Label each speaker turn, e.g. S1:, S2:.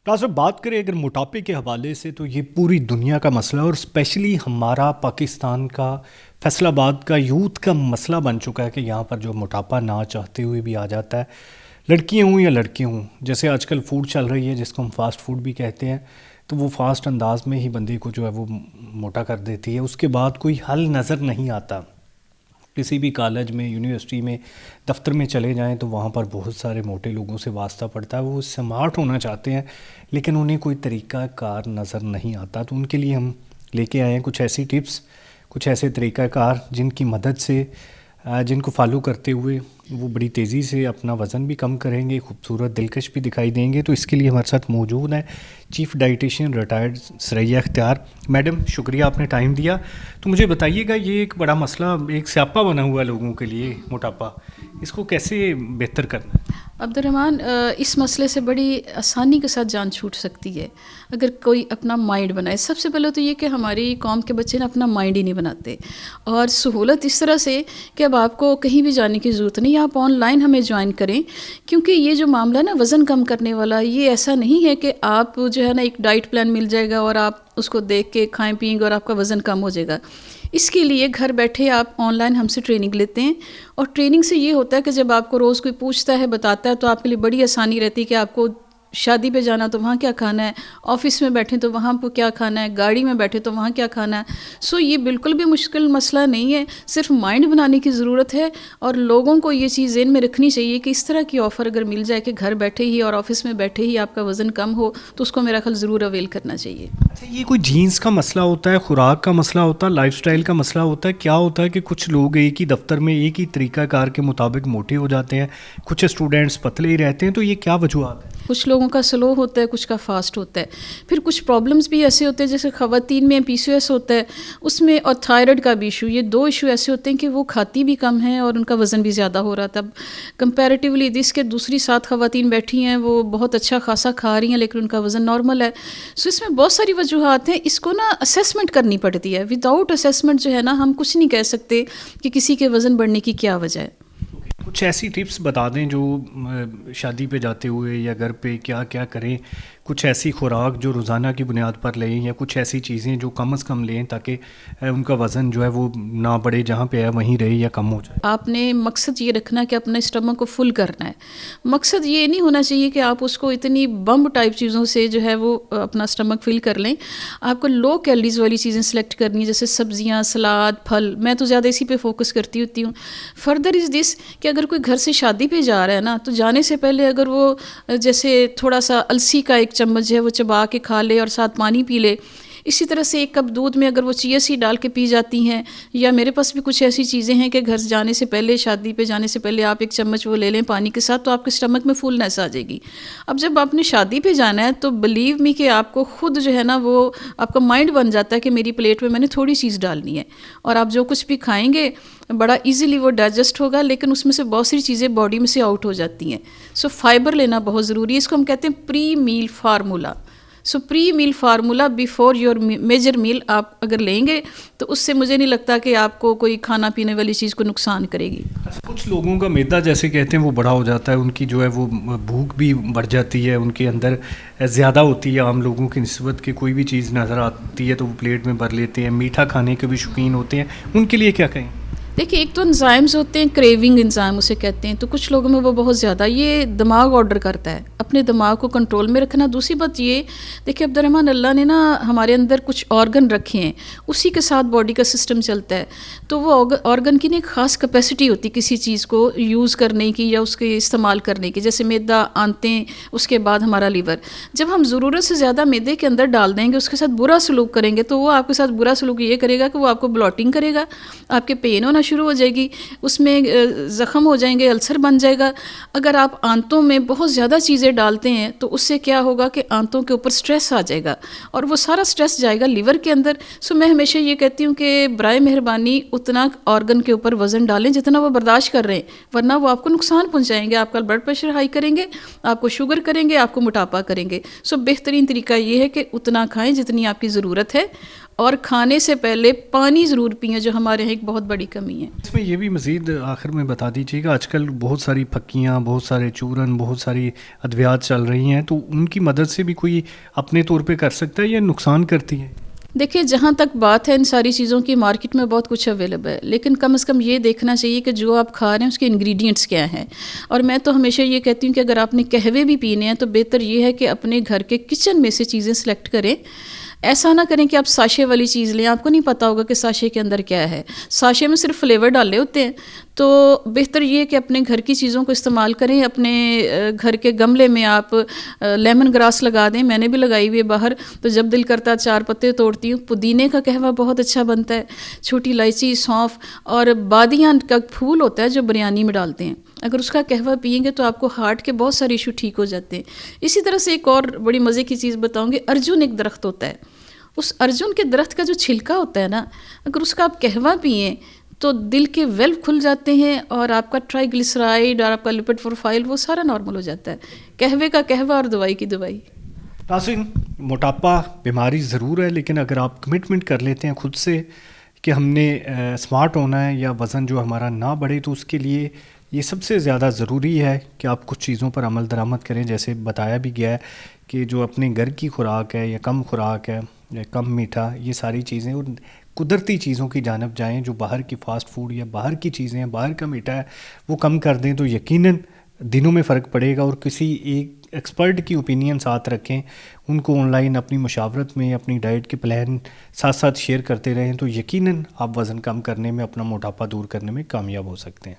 S1: Doctor بات کریں اگر موٹاپے کے حوالے سے تو یہ پوری دنیا کا مسئلہ ہے، اور اسپیشلی ہمارا پاکستان کا فیصل آباد کا یوتھ کا مسئلہ بن چکا ہے کہ یہاں پر جو موٹاپا نہ چاہتے ہوئے بھی آ جاتا ہے، لڑکیاں ہوں یا لڑکے ہوں. جیسے آج کل فوڈ چل رہی ہے جس کو ہم فاسٹ فوڈ بھی کہتے ہیں، تو وہ فاسٹ انداز میں ہی بندے کو جو ہے وہ موٹا کر دیتی ہے. اس کے بعد کوئی حل نظر نہیں آتا. کسی بھی کالج میں، یونیورسٹی میں، دفتر میں چلے جائیں تو وہاں پر بہت سارے موٹے لوگوں سے واسطہ پڑتا ہے. وہ سمارٹ ہونا چاہتے ہیں لیکن انہیں کوئی طریقہ کار نظر نہیں آتا. تو ان کے لیے ہم لے کے آئے ہیں کچھ ایسی ٹپس، کچھ ایسے طریقہ کار جن کی مدد سے جن کو فالو کرتے ہوئے وہ بڑی تیزی سے اپنا وزن بھی کم کریں گے، خوبصورت دلکش بھی دکھائی دیں گے. تو اس کے لیے ہمارے ساتھ موجود ہیں چیف ڈائٹیشین ریٹائرڈ ثریا اختیار. میڈم شکریہ آپ نے ٹائم دیا. تو مجھے بتائیے گا، یہ ایک بڑا مسئلہ، ایک سیاپا بنا ہوا ہے لوگوں کے لیے موٹاپا، اس کو کیسے بہتر کرنا ہے؟
S2: عبد الرحمن، اس مسئلے سے بڑی آسانی کے ساتھ جان چھوٹ سکتی ہے اگر کوئی اپنا مائنڈ بنائے. سب سے پہلے تو یہ کہ ہماری قوم کے بچے نا اپنا مائنڈ ہی نہیں بناتے، اور سہولت اس طرح سے کہ اب آپ کو کہیں بھی جانے کی ضرورت نہیں، آپ آن لائن ہمیں جوائن کریں. کیونکہ یہ جو معاملہ ہے نا وزن کم کرنے والا، یہ ایسا نہیں ہے کہ آپ جو ہے نا ایک ڈائٹ پلان مل جائے گا اور آپ اس کو دیکھ کے کھائیں پئیں گے اور آپ کا وزن کم ہو جائے گا. اس کے لیے گھر بیٹھے آپ آن لائن ہم سے ٹریننگ لیتے ہیں، اور ٹریننگ سے یہ ہوتا ہے کہ جب آپ کو روز کوئی پوچھتا ہے، بتاتا ہے، تو آپ کے لیے بڑی آسانی رہتی ہے کہ آپ کو شادی پہ جانا تو وہاں کیا کھانا ہے، آفس میں بیٹھیں تو وہاں پہ کیا کھانا ہے، گاڑی میں بیٹھے تو وہاں کیا کھانا ہے. سو یہ بالکل بھی مشکل مسئلہ نہیں ہے، صرف مائنڈ بنانے کی ضرورت ہے. اور لوگوں کو یہ چیز ذہن میں رکھنی چاہیے کہ اس طرح کی آفر اگر مل جائے کہ گھر بیٹھے ہی اور آفس میں بیٹھے ہی آپ کا وزن کم ہو، تو اس کو میرا خیال ضرور اویل کرنا چاہیے.
S1: اچھا، یہ کوئی جینس کا مسئلہ ہوتا ہے، خوراک کا مسئلہ ہوتا ہے، لائف سٹائل کا مسئلہ ہوتا ہے؟ کیا ہوتا ہے کہ کچھ لوگ ایک ہی دفتر میں ایک ہی طریقہ کار کے مطابق موٹے ہو جاتے ہیں، کچھ اسٹوڈنٹس پتلے ہی رہتے ہیں، تو یہ کیا وجوہات ہیں؟
S2: کچھ لوگوں کا سلو ہوتا ہے، کچھ کا فاسٹ ہوتا ہے. پھر کچھ پرابلمس بھی ایسے ہوتے ہیں، جیسے خواتین میں پی سی او ایس ہوتا ہے اس میں، اور تھائرائڈ کا بھی ایشو. یہ دو ایشو ایسے ہوتے ہیں کہ وہ کھاتی بھی کم ہیں اور ان کا وزن بھی زیادہ ہو رہا تھا. کمپیریٹیولی جس کے دوسری 7 خواتین بیٹھی ہیں وہ بہت اچھا خاصا کھا رہی ہیں لیکن ان کا وزن نارمل ہے. سو اس میں بہت ساری وجوہات ہیں. اس کو نا اسیسمنٹ کرنی پڑتی ہے. وداؤٹ اسیسمنٹ جو ہے نا ہم کچھ نہیں کہہ سکتے کہ کسی کے وزن بڑھنے کی کیا وجہ ہے.
S1: کچھ ایسی ٹپس بتا دیں جو شادی پہ جاتے ہوئے یا گھر پہ کیا کیا کریں، کچھ ایسی خوراک جو روزانہ کی بنیاد پر لیں، یا کچھ ایسی چیزیں جو کم از کم لیں تاکہ ان کا وزن جو ہے وہ نہ بڑھے، جہاں پہ ہے وہیں رہے یا کم ہو جائے.
S2: آپ نے مقصد یہ رکھنا کہ اپنے اسٹمک کو فل کرنا ہے. مقصد یہ نہیں ہونا چاہیے کہ آپ اس کو اتنی بمب ٹائپ چیزوں سے جو ہے وہ اپنا اسٹمک فل کر لیں. آپ کو لو کیلریز والی چیزیں سلیکٹ کرنی ہیں، جیسے سبزیاں، سلاد، پھل. میں تو زیادہ اسی پہ فوکس کرتی ہوتی ہوں. فردر از دس کہ اگر کوئی گھر سے شادی پہ جا رہا ہے نا، تو جانے سے پہلے اگر وہ جیسے تھوڑا سا السی کا ایک چمچ ہے وہ چبا کے کھا لے اور ساتھ پانی پی لے. اسی طرح سے 1 کپ دودھ میں اگر وہ چیا سیڈ ڈال کے پی جاتی ہیں، یا میرے پاس بھی کچھ ایسی چیزیں ہیں کہ گھر جانے سے پہلے، شادی پہ جانے سے پہلے آپ 1 چمچ وہ لے لیں پانی کے ساتھ، تو آپ کے اسٹمک میں فلنس آ جائے گی. اب جب آپ نے شادی پہ جانا ہے تو بلیو می کہ آپ کو خود جو ہے نا وہ آپ کا مائنڈ بن جاتا ہے کہ میری پلیٹ میں نے تھوڑی چیز ڈالنی ہے، اور آپ جو کچھ بھی کھائیں گے بڑا ایزیلی وہ ڈائجسٹ ہوگا، لیکن اس میں سے بہت ساری چیزیں باڈی میں سے آؤٹ ہو جاتی ہیں. سو فائبر لینا بہت ضروری ہے. اس کو ہم کہتے ہیں pre meal formula. So pre meal formula before your major meal آپ اگر لیں گے تو اس سے مجھے نہیں لگتا کہ آپ کو کوئی کھانا پینے والی چیز کو نقصان کرے گی.
S1: کچھ لوگوں کا میدا جیسے کہتے ہیں وہ بڑا ہو جاتا ہے، ان کی جو ہے وہ بھوک بھی بڑھ جاتی ہے، ان کے اندر زیادہ ہوتی ہے عام لوگوں کی نسبت، کہ کوئی بھی چیز نظر آتی ہے تو وہ پلیٹ میں بھر لیتے ہیں. میٹھا کھانے کے بھی شوقین ہوتے ہیں، ان کے لیے کیا کہیں؟
S2: دیکھیے، ایک تو انزائمز ہوتے ہیں، کریونگ انزائم اسے کہتے ہیں، تو کچھ لوگوں میں وہ بہت زیادہ، یہ دماغ آرڈر کرتا ہے. اپنے دماغ کو کنٹرول میں رکھنا. دوسری بات یہ دیکھیے عبد الرحمن، اللہ نے نا ہمارے اندر کچھ آرگن رکھے ہیں، اسی کے ساتھ باڈی کا سسٹم چلتا ہے. تو وہ آرگن کی نا ایک خاص کیپیسٹی ہوتی ہے کسی چیز کو یوز کرنے کی یا اس کے استعمال کرنے کی. جیسے میدا، آنتیں، اس کے بعد ہمارا لیور. جب ہم ضرورت سے زیادہ میدے کے اندر ڈال دیں گے، اس کے ساتھ برا سلوک کریں گے، تو وہ آپ کے ساتھ برا سلوک یہ کرے گا کہ وہ آپ کو بلاٹنگ کرے گا، آپ کے پین ہونا شروع ہو جائے گی، اس میں زخم ہو جائیں گے، السر بن جائے گا. اگر آپ آنتوں میں بہت زیادہ چیزیں ڈالتے ہیں تو اس سے کیا ہوگا کہ آنتوں کے اوپر سٹریس آ جائے گا، اور وہ سارا سٹریس جائے گا لیور کے اندر. سو میں ہمیشہ یہ کہتی ہوں کہ برائے مہربانی اتنا آرگن کے اوپر وزن ڈالیں جتنا وہ برداشت کر رہے ہیں، ورنہ وہ آپ کو نقصان پہنچائیں گے. آپ کا بلڈ پریشر ہائی کریں گے، آپ کو شوگر کریں گے، آپ کو موٹاپا کریں گے. سو بہترین طریقہ یہ ہے کہ اتنا کھائیں جتنی آپ کی ضرورت ہے. اور کھانے سے پہلے پانی ضرور پئیں، جو ہمارے یہاں ایک بہت بڑی کمی ہے۔
S1: اس میں یہ بھی مزید آخر میں بتا دیجیے گا، آج کل بہت ساری پھکیاں، بہت سارے چورن، بہت ساری ادویات چل رہی ہیں، تو ان کی مدد سے بھی کوئی اپنے طور پہ کر سکتا ہے یا نقصان کرتی ہے؟
S2: دیکھیے جہاں تک بات ہے ان ساری چیزوں کی، مارکیٹ میں بہت کچھ اویلیبل ہے، لیکن کم از کم یہ دیکھنا چاہیے کہ جو آپ کھا رہے ہیں اس کے انگریڈینٹس کیا ہیں۔ اور میں تو ہمیشہ یہ کہتی ہوں کہ اگر آپ نے قہوے بھی پینے ہیں تو بہتر یہ ہے کہ اپنے گھر کے کچن میں سے چیزیں سلیکٹ کریں۔ ایسا نہ کریں کہ آپ ساشے والی چیز لیں، آپ کو نہیں پتہ ہوگا کہ ساشے کے اندر کیا ہے، ساشے میں صرف فلیور ڈالے ہوتے ہیں۔ تو بہتر یہ کہ اپنے گھر کی چیزوں کو استعمال کریں۔ اپنے گھر کے گملے میں آپ لیمن گراس لگا دیں، میں نے بھی لگائی ہوئی ہے باہر، تو جب دل کرتا ہے 4 پتے توڑتی ہوں۔ پودینے کا قہوہ بہت اچھا بنتا ہے، چھوٹی الائچی، سونف اور بادیاں کا پھول ہوتا ہے جو بریانی میں ڈالتے ہیں، اگر اس کا قہوہ پئیں گے تو آپ کو ہارٹ کے بہت سارے ایشو ٹھیک ہو جاتے ہیں۔ اسی طرح سے ایک اور بڑی مزے کی چیز بتاؤں گی، ارجن ایک درخت ہوتا ہے، اس ارجن کے درخت کا جو چھلکا ہوتا ہے نا، اگر اس کا آپ قہوہ پئیں تو دل کے ویلو کھل جاتے ہیں اور آپ کا ٹرائی گلیسرائڈ اور آپ کا لپڈ پروفائل وہ سارا نارمل ہو جاتا ہے۔ قہوے کا قہوہ اور دوائی کی دوائی۔
S1: ناظرین، موٹاپا بیماری ضرور ہے، لیکن اگر آپ کمٹمنٹ کر لیتے ہیں خود سے کہ ہم نے اسمارٹ ہونا ہے یا وزن جو ہمارا نہ بڑھے، تو اس کے لیے یہ سب سے زیادہ ضروری ہے کہ آپ کچھ چیزوں پر عمل درآمد کریں، جیسے بتایا بھی گیا ہے کہ جو اپنے گھر کی خوراک ہے یا کم خوراک ہے یا کم میٹھا، یہ ساری چیزیں اور قدرتی چیزوں کی جانب جائیں۔ جو باہر کی فاسٹ فوڈ یا باہر کی چیزیں ہیں، باہر کا میٹھا ہے، وہ کم کر دیں تو یقیناً دنوں میں فرق پڑے گا۔ اور کسی ایک ایکسپرٹ کی اوپینین ساتھ رکھیں، ان کو آن لائن اپنی مشاورت میں اپنی ڈائٹ کے پلان ساتھ ساتھ شیئر کرتے رہیں، تو یقیناً آپ وزن کم کرنے میں، اپنا موٹاپا دور کرنے میں کامیاب ہو سکتے ہیں۔